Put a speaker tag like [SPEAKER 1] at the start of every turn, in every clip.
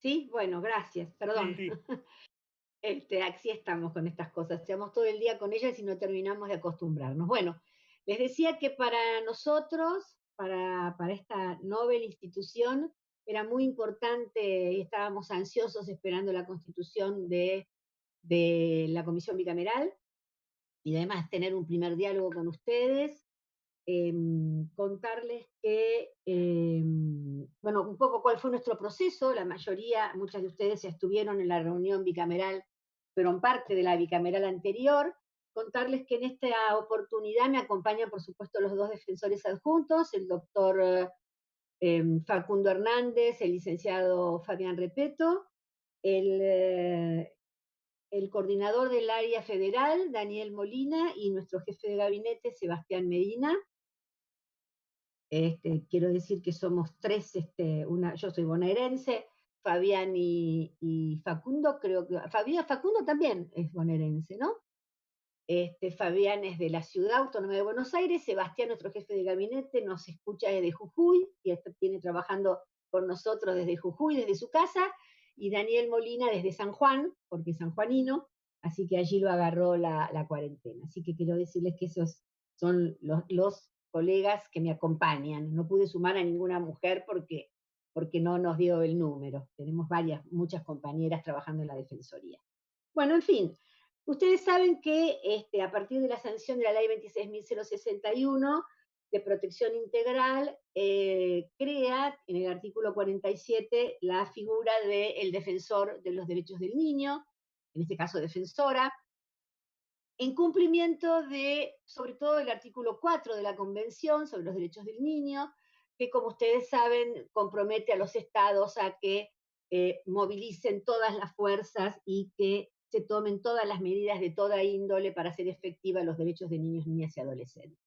[SPEAKER 1] Sí, bueno, gracias,
[SPEAKER 2] Sí,
[SPEAKER 1] perdón.
[SPEAKER 2] sí.
[SPEAKER 1] Así estamos con estas cosas, estamos todo el día con ellas y no terminamos de acostumbrarnos. Bueno, les decía que para nosotros, para esta noble institución, era muy importante y estábamos ansiosos esperando la constitución de la comisión bicameral y además tener un primer diálogo con ustedes. Contarles que, bueno, un poco cuál fue nuestro proceso. La mayoría, muchas de ustedes ya estuvieron en la reunión bicameral, fueron parte de la bicameral anterior. Contarles que en esta oportunidad me acompañan, por supuesto, los dos defensores adjuntos, el doctor Facundo Hernández, el licenciado Fabián Repeto, el, eh, el coordinador del área federal, Daniel Molina, y nuestro jefe de gabinete, Sebastián Medina. Quiero decir que somos tres, yo soy bonaerense, Fabián y Facundo, creo que Facundo también es bonaerense, ¿no? Fabián es de la Ciudad Autónoma de Buenos Aires, Sebastián, nuestro jefe de gabinete, nos escucha desde Jujuy y viene trabajando con nosotros desde Jujuy, desde su casa, y Daniel Molina desde San Juan, porque es sanjuanino, así que allí lo agarró la cuarentena. Así que quiero decirles que esos son los colegas que me acompañan. No pude sumar a ninguna mujer porque no nos dio el número. Tenemos muchas compañeras trabajando en la Defensoría. Bueno, en fin, ustedes saben que a partir de la sanción de la ley 26.061 de protección integral, crea en el artículo 47 la figura del defensor de los derechos del niño, en este caso defensora, en cumplimiento de, sobre todo, el artículo 4 de la Convención sobre los Derechos del Niño, que, como ustedes saben, compromete a los estados a que movilicen todas las fuerzas y que se tomen todas las medidas de toda índole para hacer efectiva los derechos de niños, niñas y adolescentes.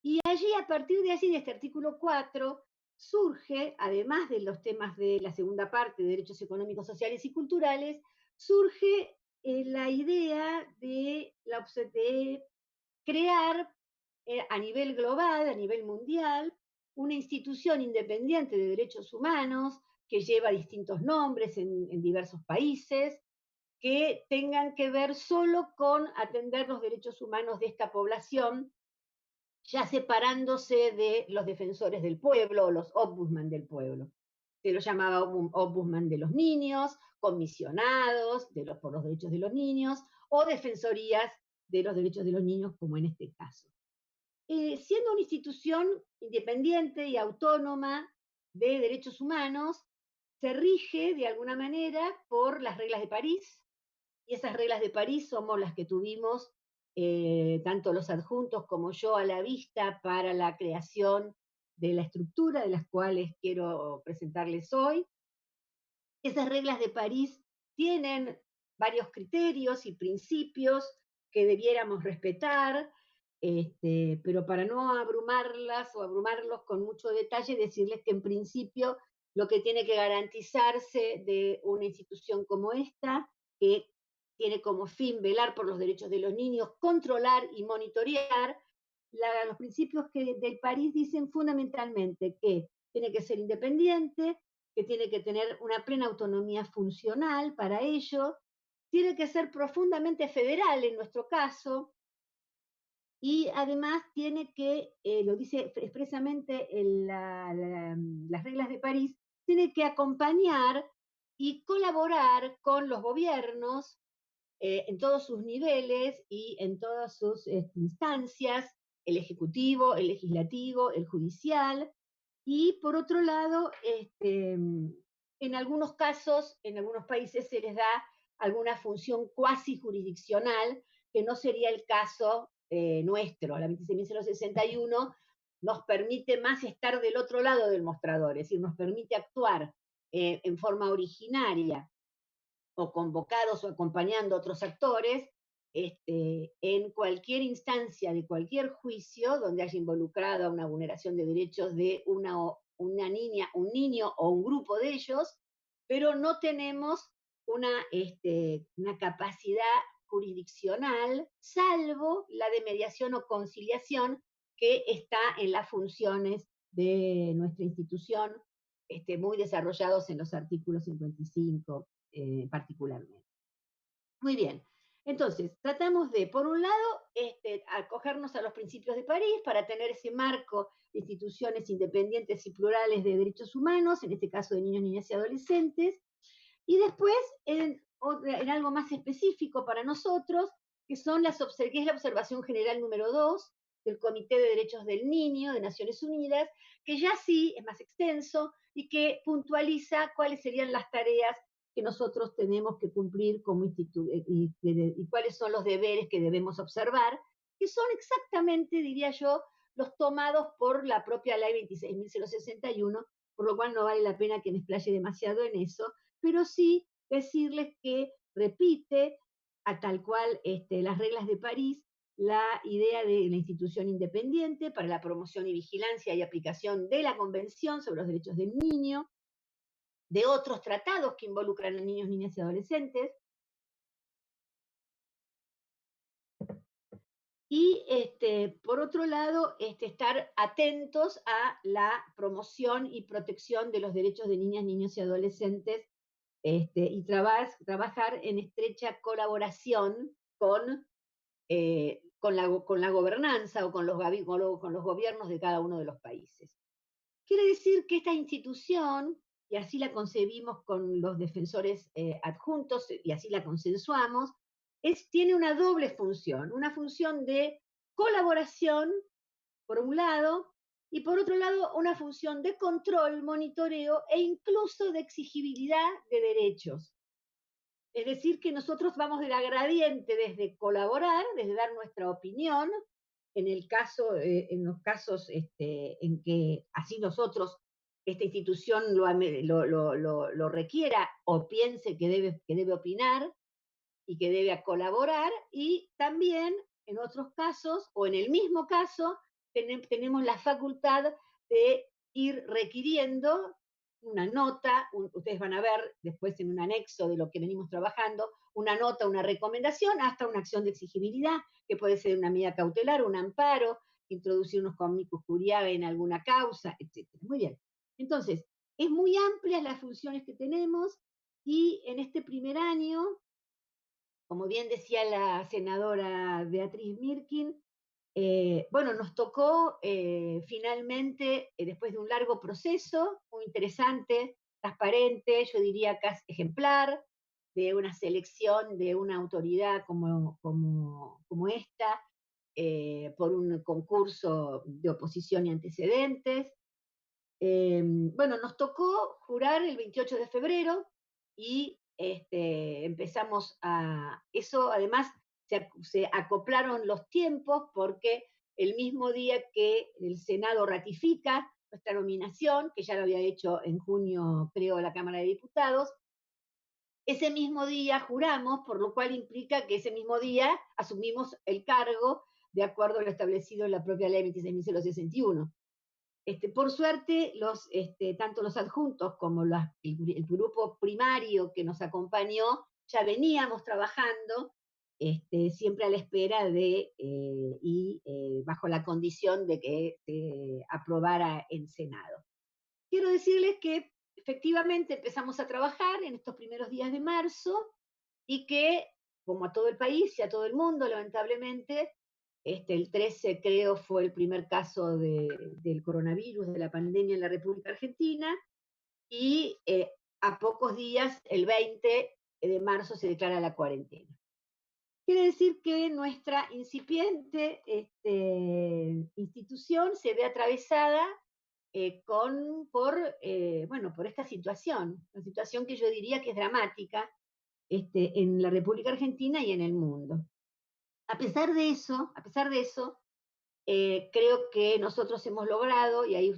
[SPEAKER 1] Y allí, a partir de allí, de este artículo 4, surge, además de los temas de la segunda parte, de derechos económicos, sociales y culturales, surge la idea de crear a nivel global, a nivel mundial, una institución independiente de derechos humanos que lleva distintos nombres en diversos países, que tengan que ver solo con atender los derechos humanos de esta población, ya separándose de los defensores del pueblo o los ombudsman del pueblo. Se lo llamaba ombudsman de los niños, comisionados por los derechos de los niños o defensorías de los derechos de los niños, como en este caso. Siendo una institución independiente y autónoma de derechos humanos, se rige de alguna manera por las reglas de París, y esas reglas de París somos las que tuvimos tanto los adjuntos como yo a la vista para la creación de la estructura de las cuales quiero presentarles hoy. Esas reglas de París tienen varios criterios y principios que debiéramos respetar, pero para no abrumarlas o abrumarlos con mucho detalle, decirles que en principio lo que tiene que garantizarse de una institución como esta, que tiene como fin velar por los derechos de los niños, controlar y monitorear, los principios del París dicen fundamentalmente que tiene que ser independiente, que tiene que tener una plena autonomía funcional para ello, tiene que ser profundamente federal en nuestro caso, y además tiene que, lo dice expresamente las reglas de París, tiene que acompañar y colaborar con los gobiernos en todos sus niveles y en todas sus instancias, el ejecutivo, el legislativo, el judicial, y por otro lado, en algunos casos, en algunos países se les da alguna función cuasi jurisdiccional, que no sería el caso nuestro. La 26.061 nos permite más estar del otro lado del mostrador, es decir, nos permite actuar en forma originaria o convocados o acompañando a otros actores en cualquier instancia de cualquier juicio donde haya involucrado una vulneración de derechos de una niña, un niño o un grupo de ellos, pero no tenemos una capacidad jurisdiccional, salvo la de mediación o conciliación que está en las funciones de nuestra institución muy desarrollados en los artículos 55 particularmente. Muy bien. Entonces, tratamos de, por un lado, acogernos a los principios de París para tener ese marco de instituciones independientes y plurales de derechos humanos, en este caso de niños, niñas y adolescentes, y después en algo más específico para nosotros, que es la observación general número 2 del Comité de Derechos del Niño de Naciones Unidas, que ya sí es más extenso y que puntualiza cuáles serían las tareas que nosotros tenemos que cumplir como instituto y cuáles son los deberes que debemos observar, que son exactamente, diría yo, los tomados por la propia ley 26.061, por lo cual no vale la pena que me explaye demasiado en eso, pero sí decirles que repite a tal cual las reglas de París la idea de la institución independiente para la promoción y vigilancia y aplicación de la Convención sobre los Derechos del Niño, de otros tratados que involucran a niños, niñas y adolescentes, y por otro lado, estar atentos a la promoción y protección de los derechos de niñas, niños y adolescentes y trabajar en estrecha colaboración con la gobernanza o con los gobiernos de cada uno de los países. Quiere decir que esta institución, y así la concebimos con los defensores adjuntos y así la consensuamos, tiene una doble función, una función de colaboración, por un lado, y por otro lado, una función de control, monitoreo e incluso de exigibilidad de derechos. Es decir, que nosotros vamos de la gradiente desde colaborar, desde dar nuestra opinión, en los casos en que así nosotros, esta institución lo requiera o piense que debe opinar y que debe colaborar, y también en otros casos, o en el mismo caso, tenemos la facultad de ir requiriendo una nota, ustedes van a ver después en un anexo de lo que venimos trabajando, una nota, una recomendación, hasta una acción de exigibilidad, que puede ser una medida cautelar, un amparo, introducir unos comicus curiae en alguna causa, etcétera. Muy bien. Entonces, es muy amplias las funciones que tenemos, y en este primer año, como bien decía la senadora Beatriz Mirkin, bueno, nos tocó finalmente, después de un largo proceso, muy interesante, transparente, yo diría casi ejemplar, de una selección de una autoridad como esta, por un concurso de oposición y antecedentes. Bueno, nos tocó jurar el 28 de febrero y empezamos a... Eso además se acoplaron los tiempos porque el mismo día que el Senado ratifica nuestra nominación, que ya lo había hecho en junio, creo, la Cámara de Diputados, ese mismo día juramos, por lo cual implica que ese mismo día asumimos el cargo de acuerdo a lo establecido en la propia ley 26.061. Por suerte, tanto los adjuntos como el grupo primario que nos acompañó, ya veníamos trabajando siempre a la espera bajo la condición de que se aprobara el Senado. Quiero decirles que efectivamente empezamos a trabajar en estos primeros días de marzo y que, como a todo el país y a todo el mundo, lamentablemente, el 13 creo fue el primer caso del coronavirus, de la pandemia en la República Argentina, y a pocos días, el 20 de marzo, se declara la cuarentena. Quiere decir que nuestra incipiente institución se ve atravesada por esta situación, una situación que yo diría que es dramática en la República Argentina y en el mundo. A pesar de eso, creo que nosotros hemos logrado, y ahí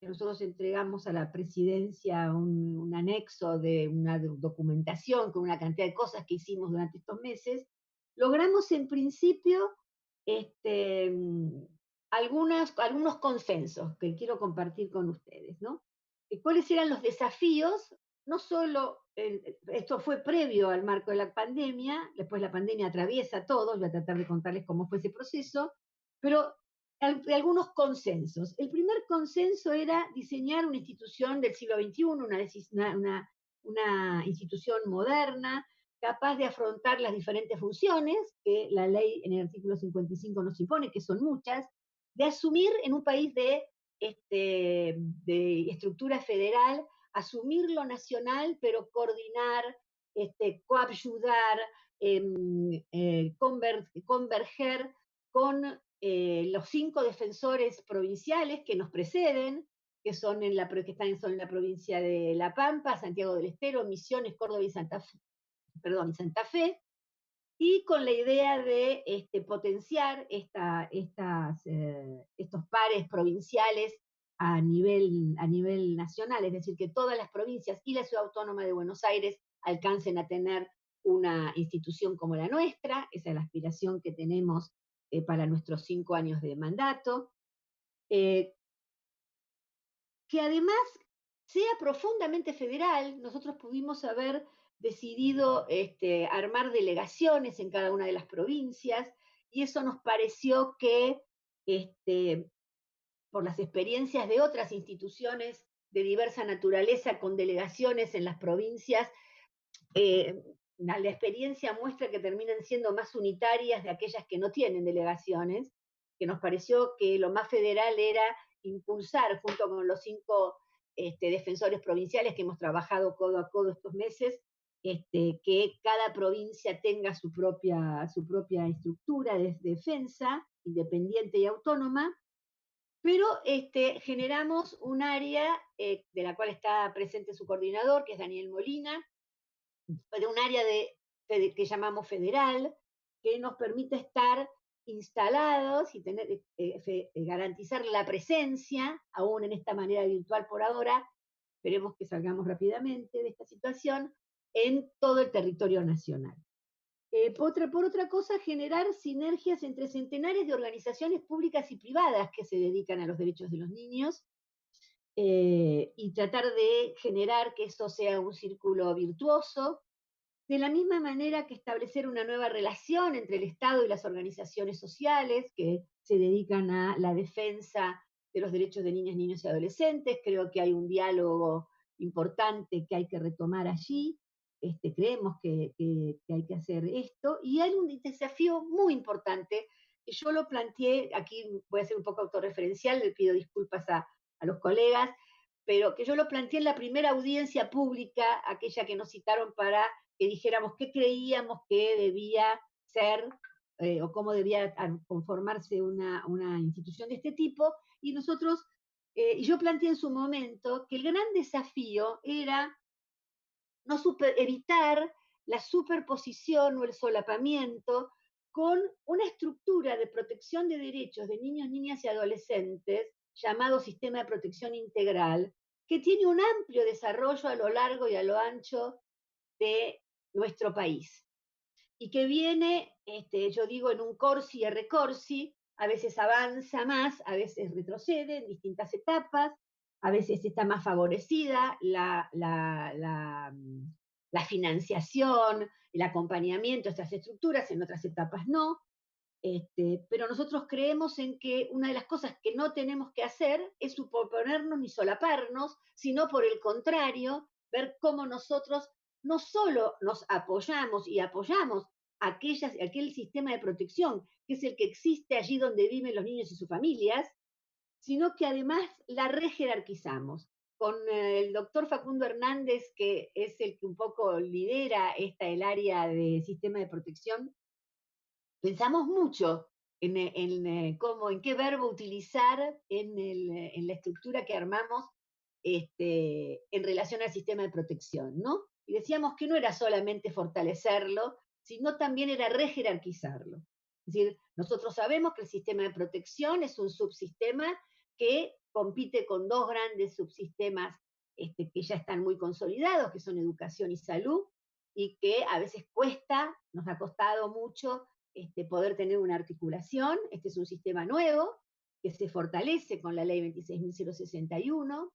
[SPEAKER 1] nosotros entregamos a la presidencia un anexo de una documentación con una cantidad de cosas que hicimos durante estos meses, logramos en principio este, algunos consensos que quiero compartir con ustedes, ¿no? ¿Cuáles eran los desafíos? No solo, esto fue previo al marco de la pandemia, después la pandemia atraviesa todo, voy a tratar de contarles cómo fue ese proceso, pero algunos consensos. El primer consenso era diseñar una institución del siglo XXI, una institución moderna, capaz de afrontar las diferentes funciones que la ley en el artículo 55 nos impone, que son muchas, de asumir en un país de estructura federal, asumir lo nacional, pero coordinar, coayudar, converger con los 5 defensores provinciales que nos preceden, que son en la provincia de La Pampa, Santiago del Estero, Misiones, Córdoba y Santa Fe, y con la idea de potenciar estos pares provinciales a nivel nacional, es decir, que todas las provincias y la Ciudad Autónoma de Buenos Aires alcancen a tener una institución como la nuestra. Esa es la aspiración que tenemos para nuestros 5 años de mandato. Eh, que además sea profundamente federal. Nosotros pudimos haber decidido armar delegaciones en cada una de las provincias y eso nos pareció que este, por las experiencias de otras instituciones de diversa naturaleza con delegaciones en las provincias, la experiencia muestra que terminan siendo más unitarias de aquellas que no tienen delegaciones, que nos pareció que lo más federal era impulsar, junto con los 5 defensores provinciales que hemos trabajado codo a codo estos meses, que cada provincia tenga su propia estructura de defensa, independiente y autónoma, pero generamos un área de la cual está presente su coordinador, que es Daniel Molina, de un área que llamamos federal, que nos permite estar instalados y garantizar la presencia, aún en esta manera virtual por ahora, esperemos que salgamos rápidamente de esta situación, en todo el territorio nacional. Por otra cosa, generar sinergias entre centenares de organizaciones públicas y privadas que se dedican a los derechos de los niños, y tratar de generar que esto sea un círculo virtuoso, de la misma manera que establecer una nueva relación entre el Estado y las organizaciones sociales que se dedican a la defensa de los derechos de niñas, niños y adolescentes. Creo que hay un diálogo importante que hay que retomar allí. Creemos que hay que hacer esto. Y hay un desafío muy importante que yo lo planteé, aquí voy a ser un poco autorreferencial, le pido disculpas a los colegas, pero que yo lo planteé en la primera audiencia pública, aquella que nos citaron para que dijéramos qué creíamos que debía ser o cómo debía conformarse una institución de este tipo, y nosotros, yo planteé en su momento que el gran desafío era no evitar la superposición o el solapamiento con una estructura de protección de derechos de niños, niñas y adolescentes llamado Sistema de Protección Integral, que tiene un amplio desarrollo a lo largo y a lo ancho de nuestro país y que viene, yo digo, en un corsi y recorsi, a veces avanza más, a veces retrocede en distintas etapas, a veces está más favorecida la financiación, el acompañamiento de estas estructuras, en otras etapas no. Pero nosotros creemos en que una de las cosas que no tenemos que hacer es superponernos ni solaparnos, sino por el contrario, ver cómo nosotros no solo nos apoyamos y apoyamos aquel sistema de protección, que es el que existe allí donde viven los niños y sus familias, sino que además la rejerarquizamos. Con el doctor Facundo Hernández, que es el que un poco lidera el área de sistema de protección, pensamos mucho en qué verbo utilizar en la estructura que armamos en relación al sistema de protección, ¿no? Y decíamos que no era solamente fortalecerlo, sino también era rejerarquizarlo. Es decir, nosotros sabemos que el sistema de protección es un subsistema que compite con 2 grandes subsistemas que ya están muy consolidados, que son educación y salud, y que a veces nos ha costado mucho poder tener una articulación. Este es un sistema nuevo que se fortalece con la ley 26.061,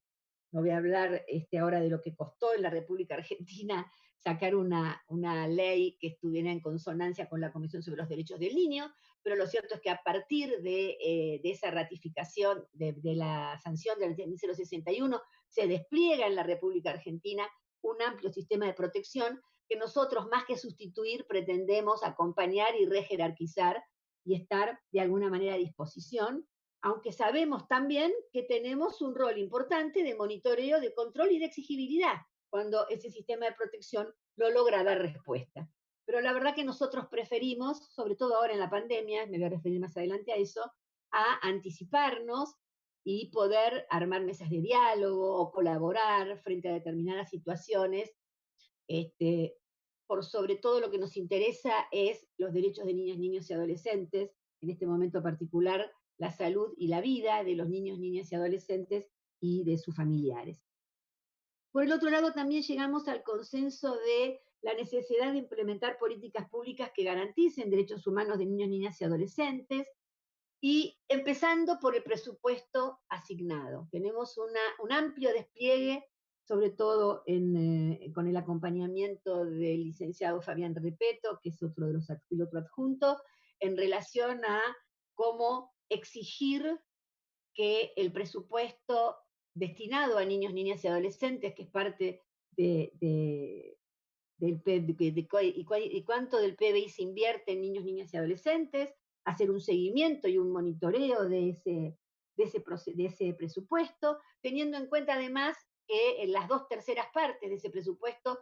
[SPEAKER 1] no voy a hablar ahora de lo que costó en la República Argentina sacar una ley que estuviera en consonancia con la Convención sobre los Derechos del Niño, pero lo cierto es que a partir de esa ratificación de la sanción del 061 se despliega en la República Argentina un amplio sistema de protección que nosotros, más que sustituir, pretendemos acompañar y rejerarquizar y estar de alguna manera a disposición, aunque sabemos también que tenemos un rol importante de monitoreo, de control y de exigibilidad cuando ese sistema de protección no logra dar respuesta. Pero la verdad que nosotros preferimos, sobre todo ahora en la pandemia, me voy a referir más adelante a eso, a anticiparnos y poder armar mesas de diálogo o colaborar frente a determinadas situaciones. Este, por sobre todo lo que nos interesa es los derechos de niñas, niños y adolescentes, en este momento particular la salud y la vida de los niños, niñas y adolescentes y de sus familiares. Por el otro lado, también llegamos al consenso de la necesidad de implementar políticas públicas que garanticen derechos humanos de niños, niñas y adolescentes, y empezando por el presupuesto asignado. Tenemos un amplio despliegue, sobre todo con el acompañamiento del licenciado Fabián Repeto, que es otro de los el otro adjunto, en relación a cómo exigir que el presupuesto destinado a niños, niñas y adolescentes, que es parte de, del PIB, y cuánto del PBI se invierte en niños, niñas y adolescentes, hacer un seguimiento y un monitoreo de ese presupuesto, teniendo en cuenta además que en las 2/3 de ese presupuesto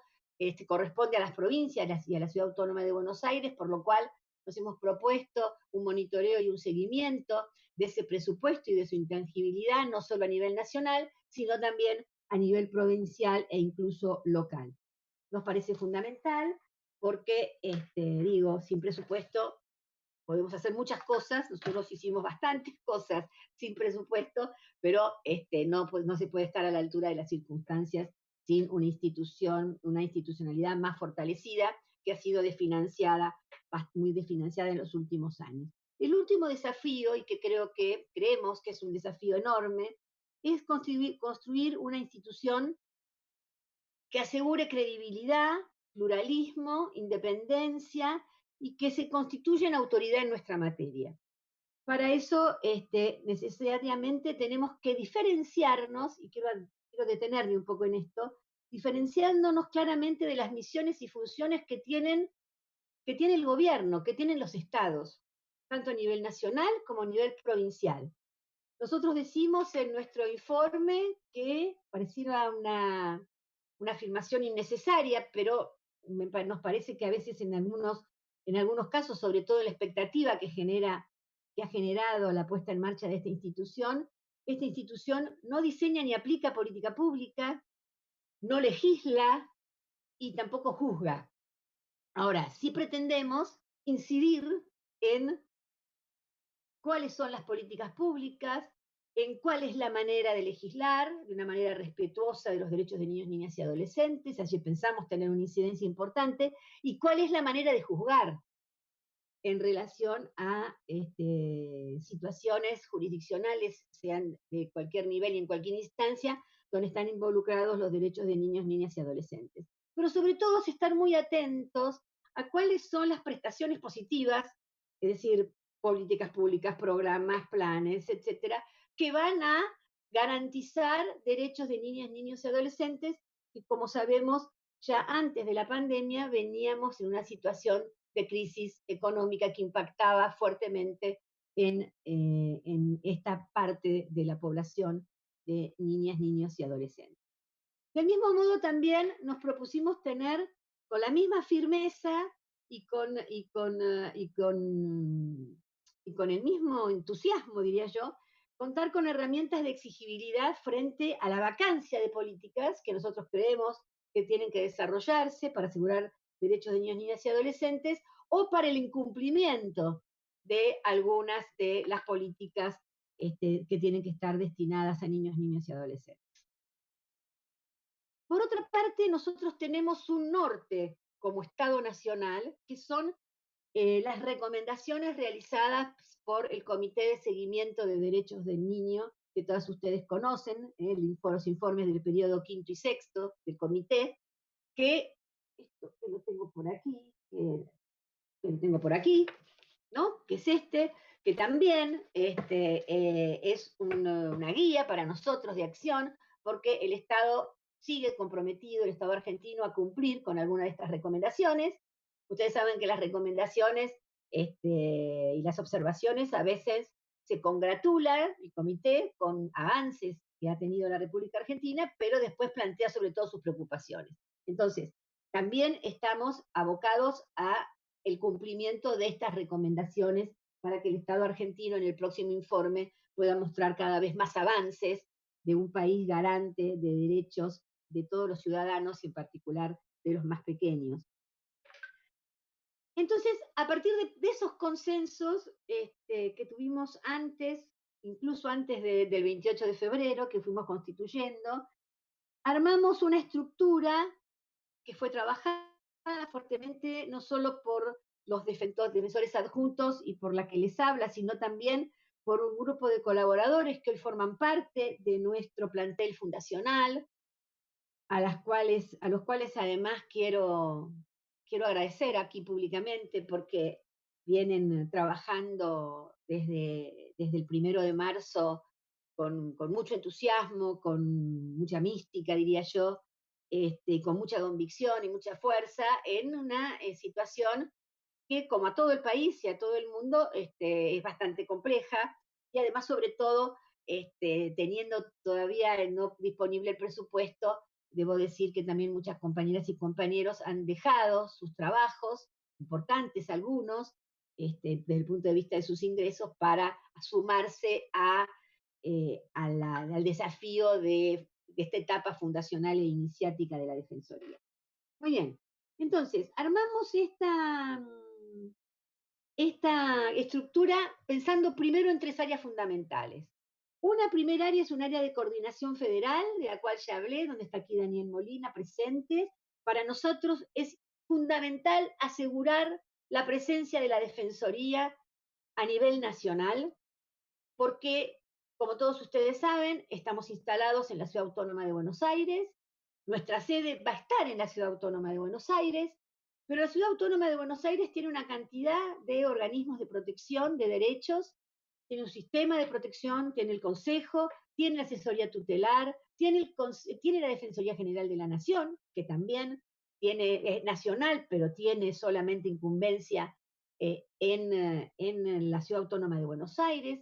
[SPEAKER 1] corresponde a las provincias y a la Ciudad Autónoma de Buenos Aires, por lo cual nos hemos propuesto un monitoreo y un seguimiento de ese presupuesto y de su intangibilidad, no solo a nivel nacional, sino también a nivel provincial e incluso local. Nos parece fundamental porque, digo, sin presupuesto podemos hacer muchas cosas, nosotros hicimos bastantes cosas sin presupuesto, pero no, pues, no se puede estar a la altura de las circunstancias sin una institucionalidad más fortalecida que ha sido muy desfinanciada en los últimos años. El último desafío, y que creemos que es un desafío enorme, es construir una institución que asegure credibilidad, pluralismo, independencia y que se constituya en autoridad en nuestra materia. Para eso, necesariamente tenemos que diferenciarnos, y quiero detenerme un poco en esto, diferenciándonos claramente de las misiones y funciones que tiene el gobierno, que tienen los estados, tanto a nivel nacional como a nivel provincial. Nosotros decimos en nuestro informe que pareciera una afirmación innecesaria, pero nos parece que a veces en algunos casos, sobre todo la expectativa que ha generado la puesta en marcha de esta institución no diseña ni aplica política pública, no legisla y tampoco juzga. Ahora, sí pretendemos incidir en cuáles son las políticas públicas, en cuál es la manera de legislar de una manera respetuosa de los derechos de niños, niñas y adolescentes, allí pensamos tener una incidencia importante, y cuál es la manera de juzgar en relación a situaciones jurisdiccionales, sean de cualquier nivel y en cualquier instancia, donde están involucrados los derechos de niños, niñas y adolescentes. Pero sobre todo es estar muy atentos a cuáles son las prestaciones positivas, es decir, políticas públicas, programas, planes, etcétera, que van a garantizar derechos de niñas, niños y adolescentes, que como sabemos, ya antes de la pandemia veníamos en una situación de crisis económica que impactaba fuertemente en esta parte de la población de niñas, niños y adolescentes. Del mismo modo, también nos propusimos tener con la misma firmeza y con el mismo entusiasmo, diría yo, contar con herramientas de exigibilidad frente a la vacancia de políticas que nosotros creemos que tienen que desarrollarse para asegurar derechos de niños, niñas y adolescentes, o para el incumplimiento de algunas de las políticas que tienen que estar destinadas a niños, niñas y adolescentes. Por otra parte, nosotros tenemos un norte como Estado Nacional, que son las recomendaciones realizadas por el Comité de Seguimiento de Derechos del Niño que todas ustedes conocen, los informes del periodo quinto y sexto del comité, que esto que lo tengo por aquí, que lo tengo por aquí, ¿no? Que es este, que también es una guía para nosotros de acción, porque el Estado sigue comprometido, el Estado argentino, a cumplir con alguna de estas recomendaciones. Ustedes saben que las recomendaciones y las observaciones a veces se congratula el comité con avances que ha tenido la República Argentina, pero después plantea sobre todo sus preocupaciones. Entonces, también estamos abocados a el cumplimiento de estas recomendaciones para que el Estado argentino en el próximo informe pueda mostrar cada vez más avances de un país garante de derechos de todos los ciudadanos y en particular de los más pequeños. Entonces, a partir de esos consensos que tuvimos antes, incluso antes del 28 de febrero, que fuimos constituyendo, armamos una estructura que fue trabajada fuertemente no solo por los defensores adjuntos y por la que les habla, sino también por un grupo de colaboradores que hoy forman parte de nuestro plantel fundacional, a los cuales además quiero agradecer aquí públicamente porque vienen trabajando desde el 1 de marzo con mucho entusiasmo, con mucha mística, diría yo, con mucha convicción y mucha fuerza en una situación que, como a todo el país y a todo el mundo, es bastante compleja y además, sobre todo, teniendo todavía no disponible el presupuesto, debo decir que también muchas compañeras y compañeros han dejado sus trabajos, importantes algunos, desde el punto de vista de sus ingresos, para sumarse al desafío de esta etapa fundacional e iniciática de la Defensoría. Muy bien, entonces, armamos esta estructura pensando primero en tres áreas fundamentales. Una primera área es un área de coordinación federal, de la cual ya hablé, donde está aquí Daniel Molina presente. Para nosotros es fundamental asegurar la presencia de la Defensoría a nivel nacional, porque, como todos ustedes saben, estamos instalados en la Ciudad Autónoma de Buenos Aires, nuestra sede va a estar en la Ciudad Autónoma de Buenos Aires, pero la Ciudad Autónoma de Buenos Aires tiene una cantidad de organismos de protección de derechos, tiene un sistema de protección, tiene el Consejo, tiene la asesoría tutelar, tiene la Defensoría General de la Nación, que también es nacional, pero tiene solamente incumbencia en la Ciudad Autónoma de Buenos Aires.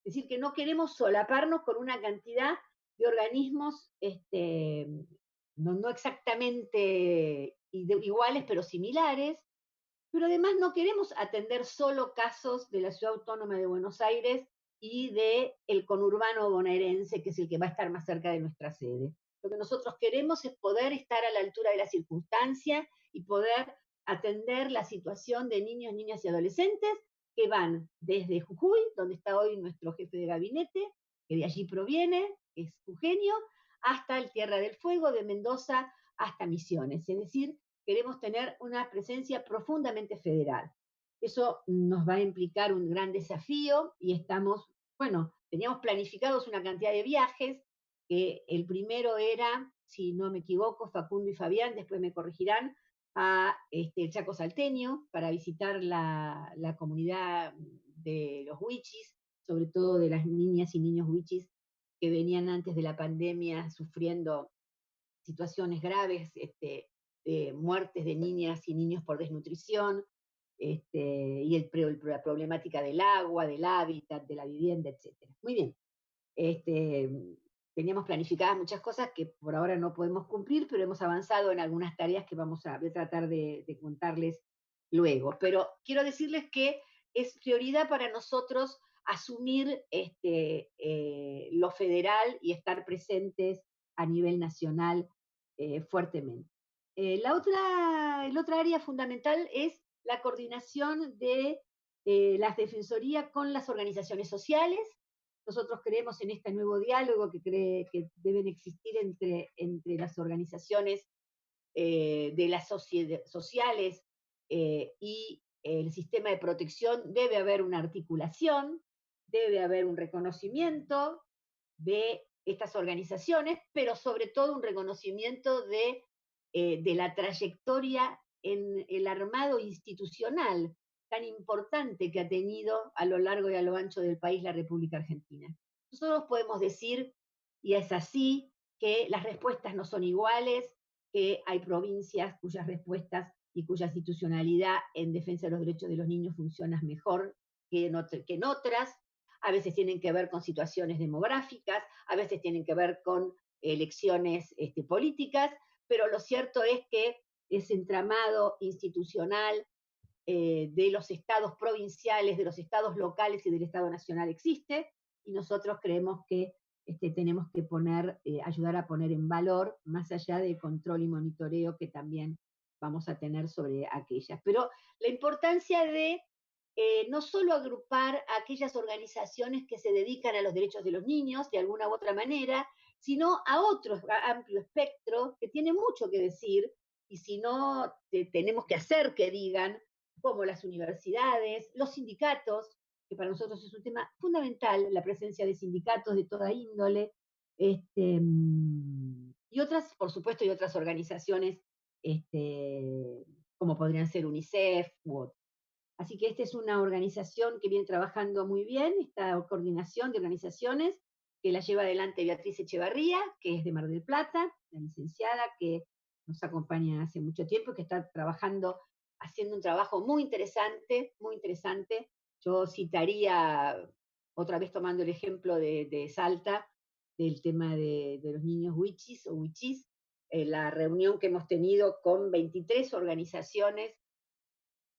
[SPEAKER 1] Es decir, que no queremos solaparnos con una cantidad de organismos no exactamente iguales, pero similares, pero además no queremos atender solo casos de la Ciudad Autónoma de Buenos Aires y del conurbano bonaerense, que es el que va a estar más cerca de nuestra sede. Lo que nosotros queremos es poder estar a la altura de la circunstancia y poder atender la situación de niños, niñas y adolescentes que van desde Jujuy, donde está hoy nuestro jefe de gabinete, que de allí proviene, que es Eugenio, hasta el Tierra del Fuego, de Mendoza hasta Misiones. Es decir, queremos tener una presencia profundamente federal. Eso nos va a implicar un gran desafío y teníamos planificados una cantidad de viajes, que el primero era, si no me equivoco, Facundo y Fabián, después me corregirán, a el Chaco Salteño para visitar la comunidad de los huichis, sobre todo de las niñas y niños huichis que venían antes de la pandemia sufriendo situaciones graves, muertes de niñas y niños por desnutrición, la problemática del agua, del hábitat, de la vivienda, etc. Muy bien. Este, Teníamos planificadas muchas cosas que por ahora no podemos cumplir, pero hemos avanzado en algunas tareas que vamos a tratar de contarles luego. Pero quiero decirles que es prioridad para nosotros asumir lo federal y estar presentes a nivel nacional fuertemente. El otra área fundamental es la coordinación de las defensorías con las organizaciones sociales. Nosotros creemos en este nuevo diálogo que deben existir entre las organizaciones de las sociales y el sistema de protección. Debe haber una articulación, debe haber un reconocimiento de estas organizaciones, pero sobre todo un reconocimiento de la trayectoria en el armado institucional tan importante que ha tenido a lo largo y a lo ancho del país la República Argentina. Nosotros podemos decir, y es así, que las respuestas no son iguales, que hay provincias cuyas respuestas y cuya institucionalidad en defensa de los derechos de los niños funciona mejor que en otras. A veces tienen que ver con situaciones demográficas, a veces tienen que ver con elecciones políticas, pero lo cierto es que ese entramado institucional de los estados provinciales, de los estados locales y del Estado Nacional existe, y nosotros creemos que tenemos que ayudar a poner en valor, más allá de control y monitoreo que también vamos a tener sobre aquellas. Pero la importancia de no solo agrupar a aquellas organizaciones que se dedican a los derechos de los niños, de alguna u otra manera, sino a otro amplio espectro que tiene mucho que decir, y si no, tenemos que hacer que digan, como las universidades, los sindicatos, que para nosotros es un tema fundamental, la presencia de sindicatos de toda índole, y otras, por supuesto, y otras organizaciones, como podrían ser UNICEF u otras. Así que esta es una organización que viene trabajando muy bien, esta coordinación de organizaciones, que la lleva adelante Beatriz Echevarría, que es de Mar del Plata, la licenciada que nos acompaña hace mucho tiempo, que está trabajando, haciendo un trabajo muy interesante, muy interesante. Yo citaría, otra vez tomando el ejemplo de Salta, del tema de los niños huichis o huichis, la reunión que hemos tenido con 23 organizaciones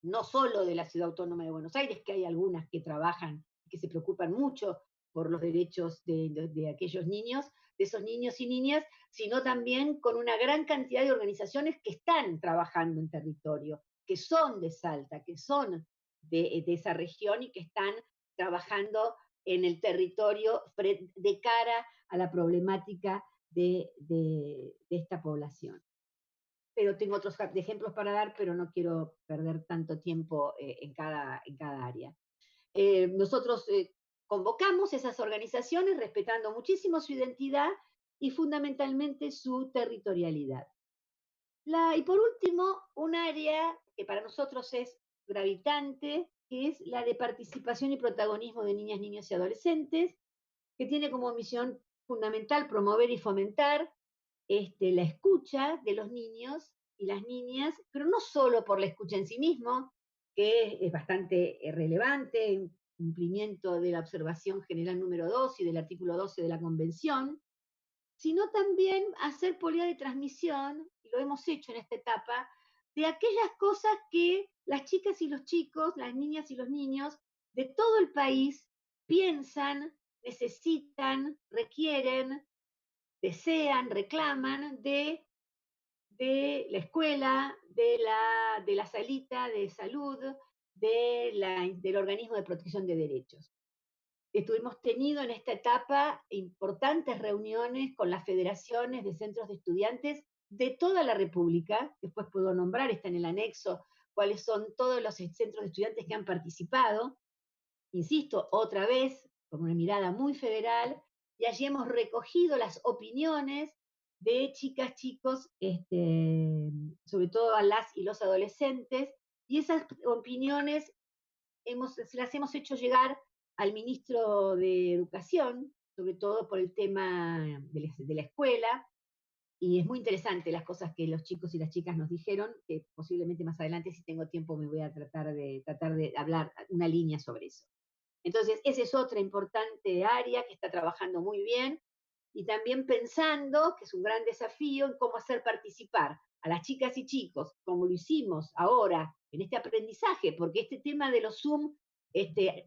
[SPEAKER 1] no solo de la Ciudad Autónoma de Buenos Aires, que hay algunas que trabajan, que se preocupan mucho por los derechos de aquellos niños, de esos niños y niñas, sino también con una gran cantidad de organizaciones que están trabajando en territorio, que son de Salta, que son de esa región y que están trabajando en el territorio de cara a la problemática de esta población, pero tengo otros ejemplos para dar, pero no quiero perder tanto tiempo en cada área. Nosotros convocamos esas organizaciones respetando muchísimo su identidad y fundamentalmente su territorialidad. Y por último, un área que para nosotros es gravitante, que es la de participación y protagonismo de niñas, niños y adolescentes, que tiene como misión fundamental promover y fomentar la escucha de los niños y las niñas, pero no solo por la escucha en sí mismo, que es bastante relevante, en cumplimiento de la observación general número 2 y del artículo 12 de la Convención, sino también hacer política de transmisión, y lo hemos hecho en esta etapa, de aquellas cosas que las chicas y los chicos, las niñas y los niños de todo el país piensan, necesitan, requieren, desean, reclaman de la escuela, de la salita de salud, del organismo de protección de derechos. Hemos tenido en esta etapa importantes reuniones con las federaciones de centros de estudiantes de toda la República, después puedo nombrar, está en el anexo, cuáles son todos los centros de estudiantes que han participado, insisto, otra vez, con una mirada muy federal, y allí hemos recogido las opiniones de chicas, chicos, sobre todo a las y los adolescentes, y esas opiniones las hemos hecho llegar al ministro de Educación, sobre todo por el tema de la escuela, y es muy interesante las cosas que los chicos y las chicas nos dijeron, que posiblemente más adelante, si tengo tiempo, me voy a tratar de hablar una línea sobre eso. Entonces, esa es otra importante área que está trabajando muy bien y también pensando, que es un gran desafío, en cómo hacer participar a las chicas y chicos, como lo hicimos ahora en este aprendizaje, porque este tema de los Zoom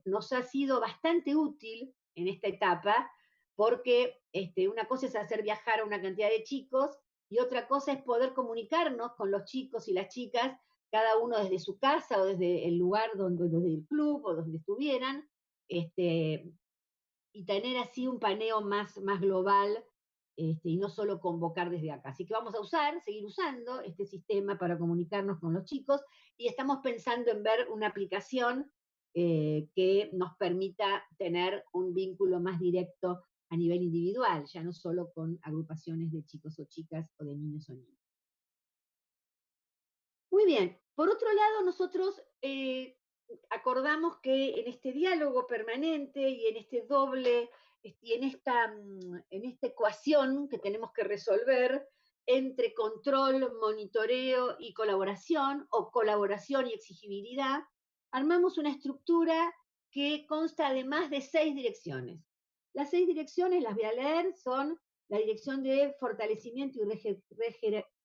[SPEAKER 1] nos ha sido bastante útil en esta etapa, porque una cosa es hacer viajar a una cantidad de chicos y otra cosa es poder comunicarnos con los chicos y las chicas, cada uno desde su casa o desde el lugar desde el club o donde estuvieran, este, y tener así un paneo más global y no solo convocar desde acá. Así que vamos a seguir usando este sistema para comunicarnos con los chicos y estamos pensando en ver una aplicación que nos permita tener un vínculo más directo a nivel individual, ya no solo con agrupaciones de chicos o chicas o de niños o niñas. Muy bien, por otro lado, nosotros acordamos que en este diálogo permanente y en este doble, y en esta ecuación que tenemos que resolver entre control, monitoreo y colaboración, o colaboración y exigibilidad, armamos una estructura que consta de más de 6 direcciones. Las 6 direcciones, las voy a leer, son la dirección de fortalecimiento y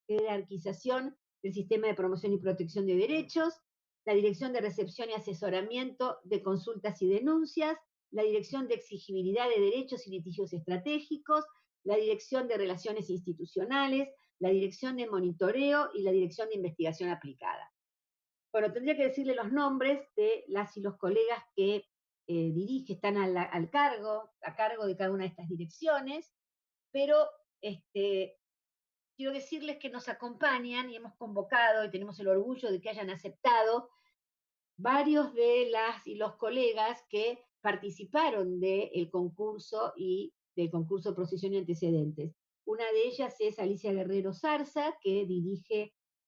[SPEAKER 1] jerarquización del Sistema de Promoción y Protección de Derechos, la Dirección de Recepción y Asesoramiento de Consultas y Denuncias, la Dirección de Exigibilidad de Derechos y Litigios Estratégicos, la Dirección de Relaciones Institucionales, la Dirección de Monitoreo y la Dirección de Investigación Aplicada. Bueno, tendría que decirle los nombres de las y los colegas que están a cargo de cada una de estas direcciones, pero quiero decirles que nos acompañan y hemos convocado y tenemos el orgullo de que hayan aceptado varios de las y los colegas que participaron del concurso y del concurso de procesión y antecedentes. Una de ellas es Alicia Guerrero Zarza, que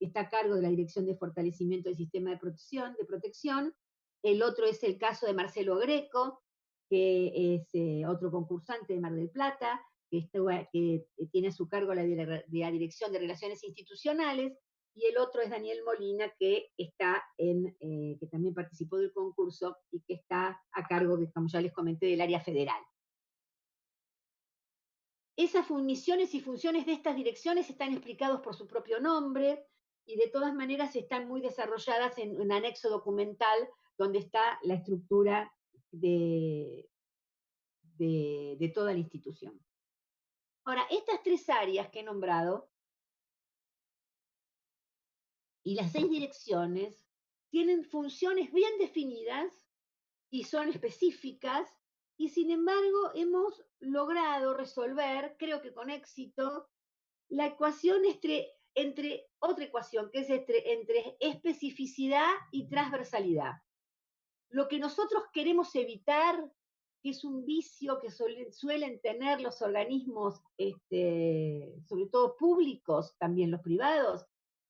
[SPEAKER 1] está a cargo de la Dirección de Fortalecimiento del Sistema de Protección. El otro es el caso de Marcelo Greco, que es otro concursante de Mar del Plata, que tiene a su cargo la Dirección de Relaciones Institucionales, y el otro es Daniel Molina, que que también participó del concurso y que está a cargo, como ya les comenté, del área federal. Esas misiones y funciones de estas direcciones están explicados por su propio nombre y de todas maneras están muy desarrolladas en un anexo documental donde está la estructura de toda la institución. Ahora, estas 3 áreas que he nombrado y las 6 direcciones tienen funciones bien definidas y son específicas, y sin embargo hemos logrado resolver, creo que con éxito, la ecuación entre otra ecuación, que es entre especificidad y transversalidad. Lo que nosotros queremos evitar, que es un vicio que suelen tener los organismos, sobre todo públicos, también los privados,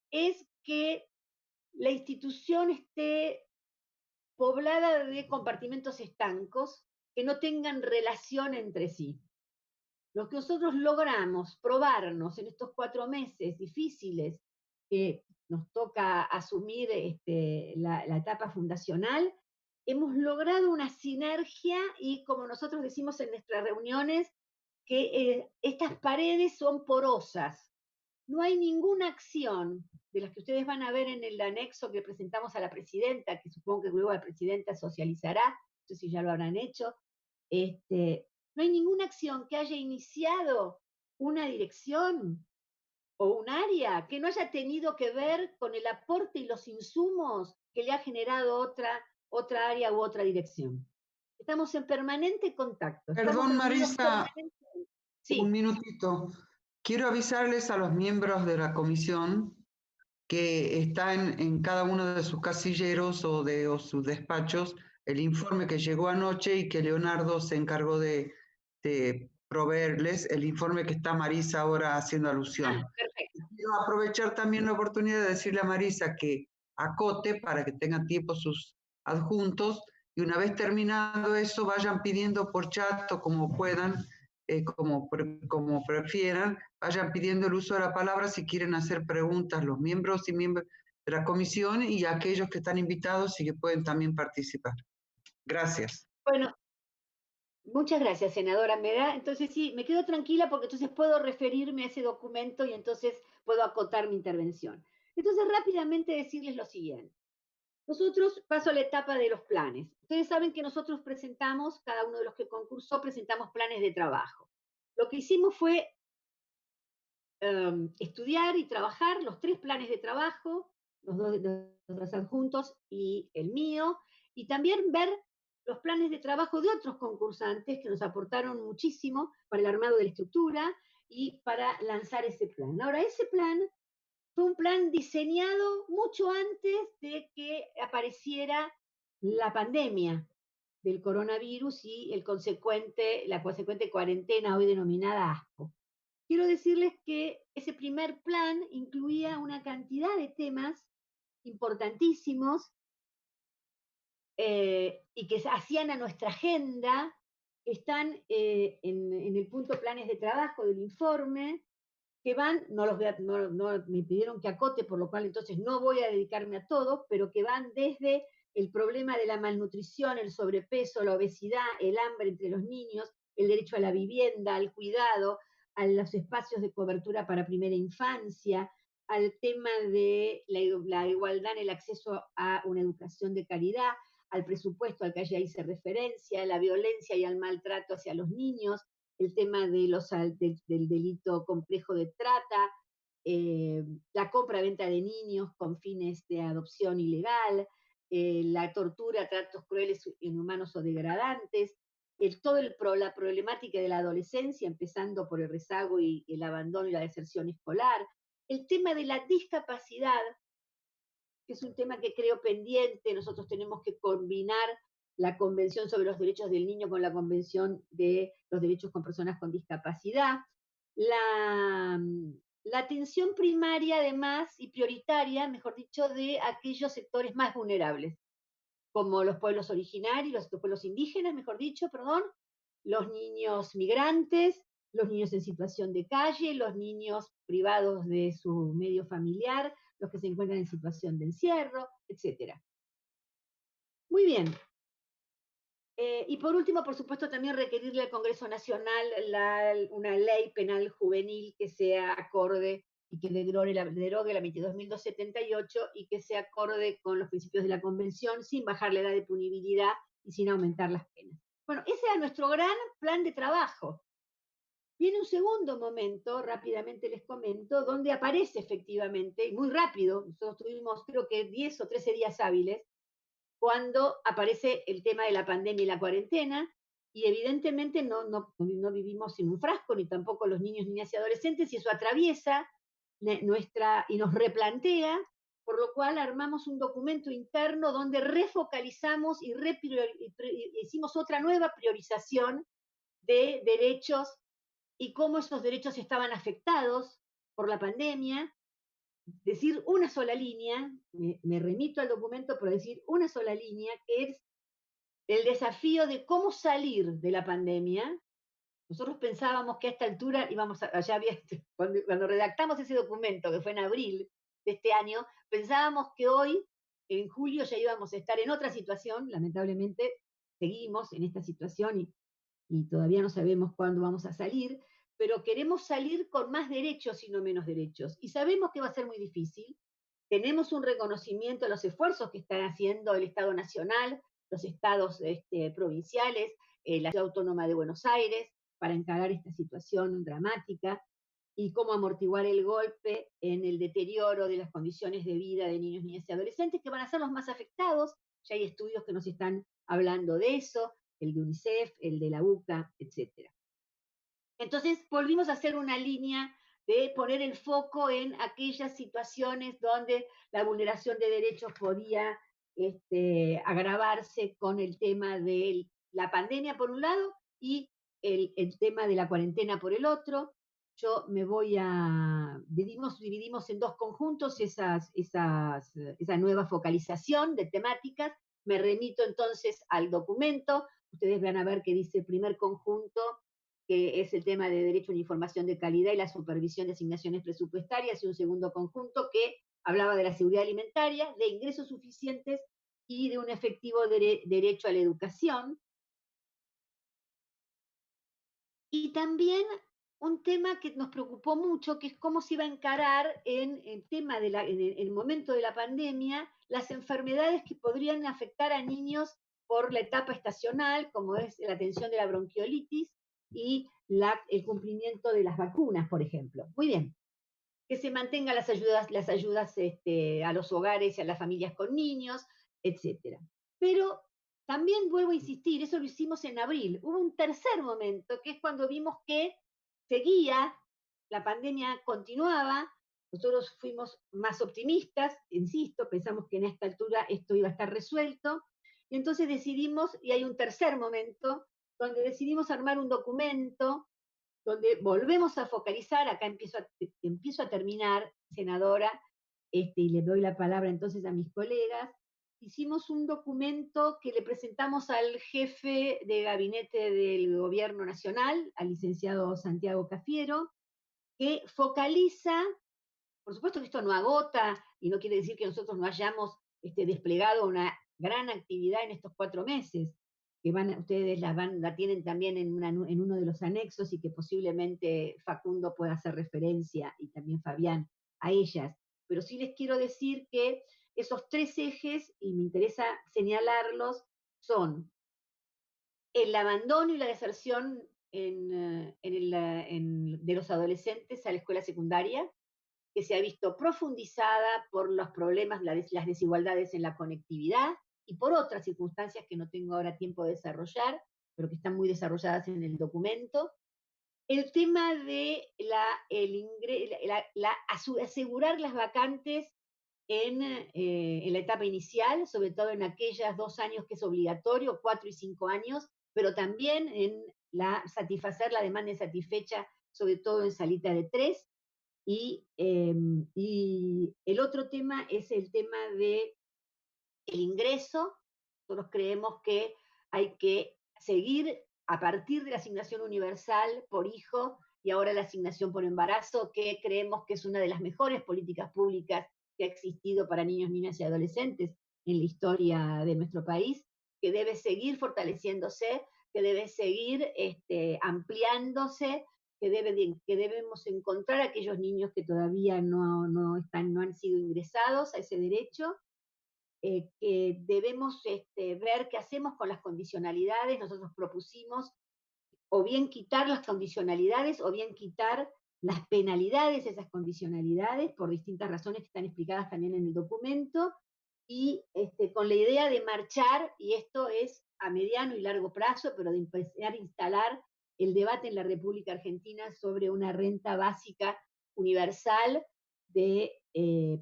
[SPEAKER 1] es que la institución esté poblada de compartimentos estancos que no tengan relación entre sí. Lo que nosotros logramos probarnos en estos 4 meses difíciles que nos toca asumir la etapa fundacional, hemos logrado una sinergia y, como nosotros decimos en nuestras reuniones, que estas paredes son porosas. No hay ninguna acción de las que ustedes van a ver en el anexo que presentamos a la presidenta, que supongo que luego la presidenta socializará, no sé si ya lo habrán hecho. No hay ninguna acción que haya iniciado una dirección o un área que no haya tenido que ver con el aporte y los insumos que le ha generado otra área u otra dirección. Estamos en permanente contacto.
[SPEAKER 2] Perdón, Marisa,
[SPEAKER 1] sí.
[SPEAKER 2] Un minutito. Quiero avisarles a los miembros de la comisión que está en cada uno de sus casilleros o sus despachos el informe que llegó anoche y que Leonardo se encargó de proveerles, el informe que está Marisa ahora haciendo alusión.
[SPEAKER 1] Perfecto.
[SPEAKER 2] Quiero aprovechar también la oportunidad de decirle a Marisa que acote para que tengan tiempo sus adjuntos y una vez terminado eso vayan pidiendo por chat o como puedan, como prefieran, vayan pidiendo el uso de la palabra si quieren hacer preguntas los miembros y miembros de la comisión y aquellos que están invitados y que pueden también participar. Gracias.
[SPEAKER 1] Bueno, muchas gracias, senadora. Entonces sí, me quedo tranquila porque entonces puedo referirme a ese documento y entonces puedo acotar mi intervención. Entonces, rápidamente decirles lo siguiente. Nosotros, paso a la etapa de los planes. Ustedes saben que nosotros presentamos, cada uno de los que concursó, presentamos planes de trabajo. Lo que hicimos fue estudiar y trabajar los 3 planes de trabajo, los adjuntos y el mío, y también ver los planes de trabajo de otros concursantes que nos aportaron muchísimo para el armado de la estructura y para lanzar ese plan. Ahora, ese plan fue un plan diseñado mucho antes de que apareciera la pandemia. del coronavirus y la consecuente cuarentena, hoy denominada ASPO. Quiero decirles que ese primer plan incluía una cantidad de temas importantísimos y que hacían a nuestra agenda, que están en el punto planes de trabajo del informe, que van, no los voy a, no, me pidieron que acote, por lo cual entonces no voy a dedicarme a todo, pero que van desde el problema de la malnutrición, el sobrepeso, la obesidad, el hambre entre los niños, el derecho a la vivienda, al cuidado, a los espacios de cobertura para primera infancia, al tema de la igualdad en el acceso a una educación de calidad, al presupuesto al que ya hice referencia, a la violencia y al maltrato hacia los niños, el tema del delito complejo de trata, la compra-venta de niños con fines de adopción ilegal, la tortura, tratos crueles, inhumanos o degradantes, la problemática de la adolescencia, empezando por el rezago y el abandono y la deserción escolar, el tema de la discapacidad, que es un tema que creo pendiente. Nosotros tenemos que combinar la Convención sobre los Derechos del Niño con la Convención de los Derechos con Personas con Discapacidad. La, la atención primaria, además, y prioritaria, mejor dicho, de aquellos sectores más vulnerables, como los pueblos originarios, los pueblos indígenas, mejor dicho, perdón, los niños migrantes, los niños en situación de calle, los niños privados de su medio familiar, los que se encuentran en situación de encierro, etcétera. Muy bien. Y por último, por supuesto, también requerirle al Congreso Nacional una ley penal juvenil que sea acorde y que derogue la 22.278 y que sea acorde con los principios de la Convención, sin bajar la edad de punibilidad y sin aumentar las penas. Bueno, ese era nuestro gran plan de trabajo. Viene un segundo momento, rápidamente les comento, donde aparece efectivamente, y muy rápido, nosotros tuvimos creo que 10 o 13 días hábiles, cuando aparece el tema de la pandemia y la cuarentena, y evidentemente no vivimos en un frasco, ni tampoco los niños, niñas y adolescentes, y eso atraviesa y nos replantea, por lo cual armamos un documento interno donde refocalizamos y hicimos otra nueva priorización de derechos y cómo esos derechos estaban afectados por la pandemia. Decir una sola línea, me remito al documento por decir una sola línea, que es el desafío de cómo salir de la pandemia. Nosotros pensábamos que a esta altura íbamos a, cuando redactamos ese documento, que fue en abril de este año, pensábamos que hoy, en julio, ya íbamos a estar en otra situación. Lamentablemente seguimos en esta situación y todavía no sabemos cuándo vamos a salir, pero queremos salir con más derechos y no menos derechos. Y sabemos que va a ser muy difícil. Tenemos un reconocimiento de los esfuerzos que están haciendo el Estado Nacional, los estados provinciales, la Ciudad Autónoma de Buenos Aires, para encarar esta situación dramática y cómo amortiguar el golpe en el deterioro de las condiciones de vida de niños, niñas y adolescentes, que van a ser los más afectados. Ya hay estudios que nos están hablando de eso, el de UNICEF, el de la UCA, etc. Entonces volvimos a hacer una línea de poner el foco en aquellas situaciones donde la vulneración de derechos podía agravarse con el tema de la pandemia por un lado y el tema de la cuarentena por el otro. Dividimos en dos conjuntos esa nueva focalización de temáticas. Me remito entonces al documento. Ustedes van a ver que dice primer conjunto, que es el tema de derecho a una información de calidad y la supervisión de asignaciones presupuestarias, y un segundo conjunto que hablaba de la seguridad alimentaria, de ingresos suficientes y de un efectivo derecho a la educación. Y también un tema que nos preocupó mucho, que es cómo se iba a encarar en el momento de la pandemia las enfermedades que podrían afectar a niños por la etapa estacional, como es la atención de la bronquiolitis y el cumplimiento de las vacunas, por ejemplo. Muy bien. Que se mantengan las ayudas a los hogares y a las familias con niños, etcétera. Pero también vuelvo a insistir, eso lo hicimos en abril. Hubo un tercer momento, que es cuando vimos que seguía, la pandemia continuaba, nosotros fuimos más optimistas, insisto, pensamos que en esta altura esto iba a estar resuelto, y Entonces decidimos, y hay un tercer momento, donde decidimos armar un documento donde volvemos a focalizar, acá empiezo a terminar, senadora, y le doy la palabra entonces a mis colegas. Hicimos un documento que le presentamos al jefe de gabinete del gobierno nacional, al licenciado Santiago Cafiero, que focaliza, por supuesto que esto no agota y no quiere decir que nosotros no hayamos desplegado una gran actividad en estos 4 meses, que ustedes la tienen también en uno de los anexos y que posiblemente Facundo pueda hacer referencia y también Fabián a ellas. Pero sí les quiero decir que esos 3 ejes, y me interesa señalarlos, son el abandono y la deserción de los adolescentes a la escuela secundaria, que se ha visto profundizada por los problemas, las desigualdades en la conectividad y por otras circunstancias que no tengo ahora tiempo de desarrollar, pero que están muy desarrolladas en el documento. El tema de asegurar las vacantes en la etapa inicial, sobre todo en aquellos 2 años que es obligatorio, 4 y 5 años, pero también en satisfacer la demanda insatisfecha, sobre todo en salita de 3. Y el otro tema es el tema de el ingreso. Nosotros creemos que hay que seguir a partir de la asignación universal por hijo y ahora la asignación por embarazo, que creemos que es una de las mejores políticas públicas que ha existido para niños, niñas y adolescentes en la historia de nuestro país, que debe seguir fortaleciéndose, que debe seguir ampliándose, que debemos encontrar a aquellos niños que todavía no han sido ingresados a ese derecho, que debemos ver qué hacemos con las condicionalidades. Nosotros propusimos o bien quitar las condicionalidades o bien quitar las penalidades de esas condicionalidades por distintas razones que están explicadas también en el documento, y con la idea de marchar, y esto es a mediano y largo plazo, pero de empezar a instalar el debate en la República Argentina sobre una renta básica universal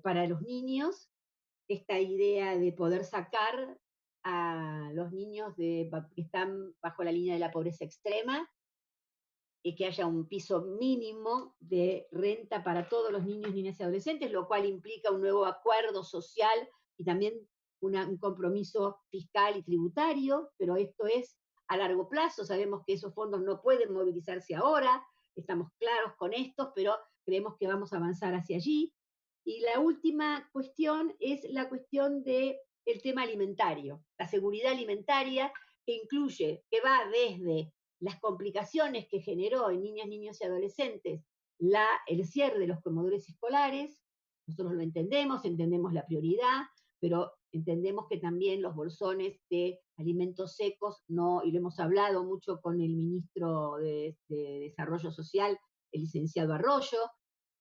[SPEAKER 1] para los niños, esta idea de poder sacar a los niños que están bajo la línea de la pobreza extrema, y que haya un piso mínimo de renta para todos los niños, niñas y adolescentes, lo cual implica un nuevo acuerdo social y también un compromiso fiscal y tributario, pero esto es a largo plazo. Sabemos que esos fondos no pueden movilizarse ahora, estamos claros con esto, pero creemos que vamos a avanzar hacia allí. Y la última cuestión es la cuestión del tema alimentario, la seguridad alimentaria, que incluye, que va desde las complicaciones que generó en niñas, niños y adolescentes el cierre de los comedores escolares. Nosotros lo entendemos la prioridad, pero entendemos que también los bolsones de alimentos secos no, y lo hemos hablado mucho con el ministro de Desarrollo Social, el licenciado Arroyo,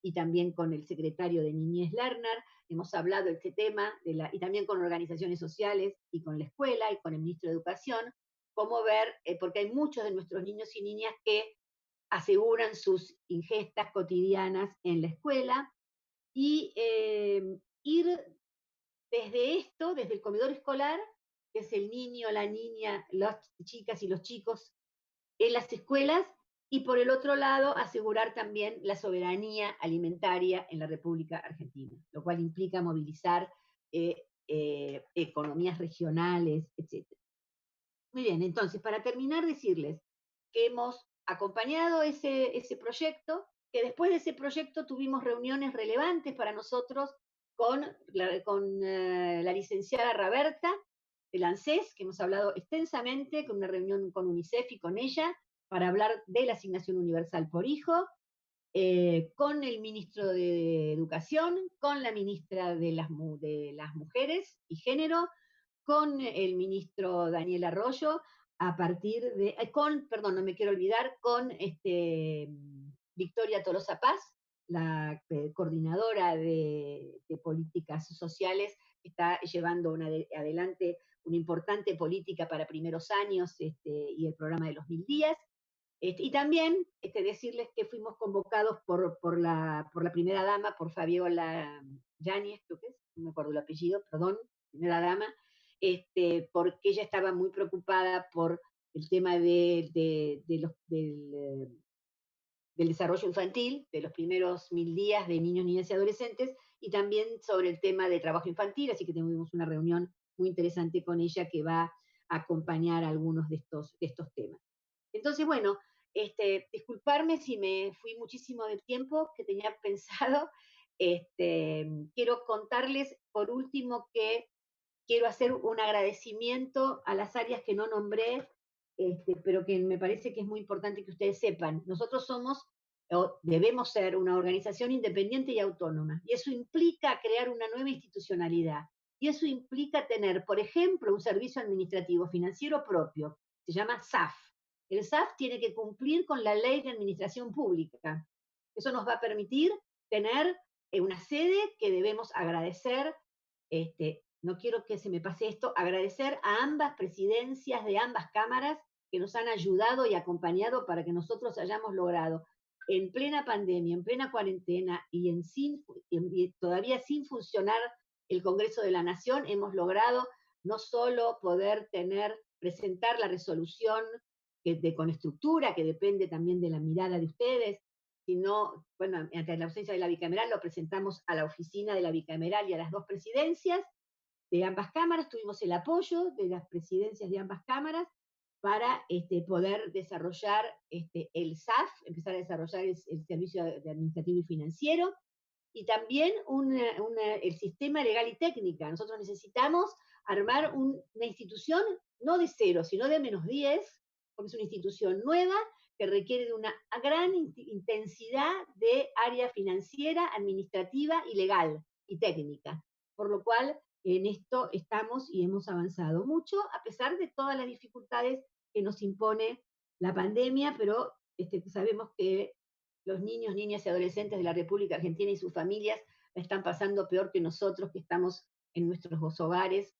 [SPEAKER 1] y también con el secretario de Niñez Lerner, hemos hablado de este tema, y también con organizaciones sociales y con la escuela y con el ministro de Educación, cómo ver, porque hay muchos de nuestros niños y niñas que aseguran sus ingestas cotidianas en la escuela, y ir desde esto, desde el comedor escolar, que es el niño, la niña, las chicas y los chicos en las escuelas, y por el otro lado asegurar también la soberanía alimentaria en la República Argentina, lo cual implica movilizar economías regionales, etc. Muy bien, entonces, para terminar, decirles que hemos acompañado ese proyecto, que después de ese proyecto tuvimos reuniones relevantes para nosotros con la licenciada Raberta del ANSES, que hemos hablado extensamente, con una reunión con UNICEF y con ella, para hablar de la asignación universal por hijo, con el ministro de Educación, con la ministra de las Mujeres y Género, con el ministro Daniel Arroyo, perdón, no me quiero olvidar, con Victoria Tolosa Paz, la coordinadora de políticas sociales, que está llevando adelante una importante política para primeros años, y el programa de los 1000 días. Y también decirles que fuimos convocados por la primera dama, por Fabiola Yáñez, creo que es, no me acuerdo el apellido, perdón, primera dama, porque ella estaba muy preocupada por el tema del desarrollo infantil, de los primeros 1000 días de niños, niñas y adolescentes, y también sobre el tema de trabajo infantil, así que tuvimos una reunión muy interesante con ella que va a acompañar algunos de estos temas. Entonces, bueno, disculparme si me fui muchísimo del tiempo que tenía pensado. Quiero contarles, por último, que quiero hacer un agradecimiento a las áreas que no nombré, pero que me parece que es muy importante que ustedes sepan. Nosotros somos o debemos ser una organización independiente y autónoma, y eso implica crear una nueva institucionalidad. Y eso implica tener, por ejemplo, un servicio administrativo financiero propio, se llama SAF. El SAF tiene que cumplir con la ley de administración pública. Eso nos va a permitir tener una sede que debemos agradecer. No quiero que se me pase esto, agradecer a ambas presidencias de ambas cámaras que nos han ayudado y acompañado para que nosotros hayamos logrado en plena pandemia, en plena cuarentena y todavía sin funcionar el Congreso de la Nación, hemos logrado no solo poder presentar la resolución con estructura, que depende también de la mirada de ustedes, sino, bueno, ante la ausencia de la bicameral, lo presentamos a la oficina de la bicameral y a las dos presidencias de ambas cámaras, tuvimos el apoyo de las presidencias de ambas cámaras para poder desarrollar el SAF, empezar a desarrollar el servicio de administrativo y financiero, y también el sistema legal y técnica. Nosotros necesitamos armar una institución no de cero, sino de -10, porque es una institución nueva que requiere de una gran intensidad de área financiera, administrativa y legal y técnica. Por lo cual, en esto estamos y hemos avanzado mucho, a pesar de todas las dificultades que nos impone la pandemia, pero sabemos que los niños, niñas y adolescentes de la República Argentina y sus familias la están pasando peor que nosotros que estamos en nuestros hogares.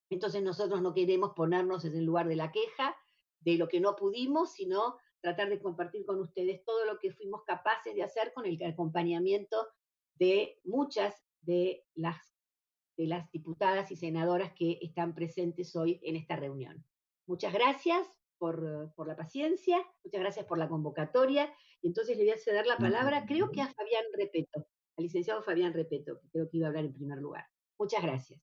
[SPEAKER 1] Entonces nosotros no queremos ponernos en el lugar de la queja, de lo que no pudimos, sino tratar de compartir con ustedes todo lo que fuimos capaces de hacer con el acompañamiento de muchas de las diputadas y senadoras que están presentes hoy en esta reunión. Muchas gracias por la paciencia, muchas gracias por la convocatoria, y entonces le voy a ceder la palabra, creo que a Fabián Repeto, al licenciado Fabián Repeto, que creo que iba a hablar en primer lugar. Muchas gracias.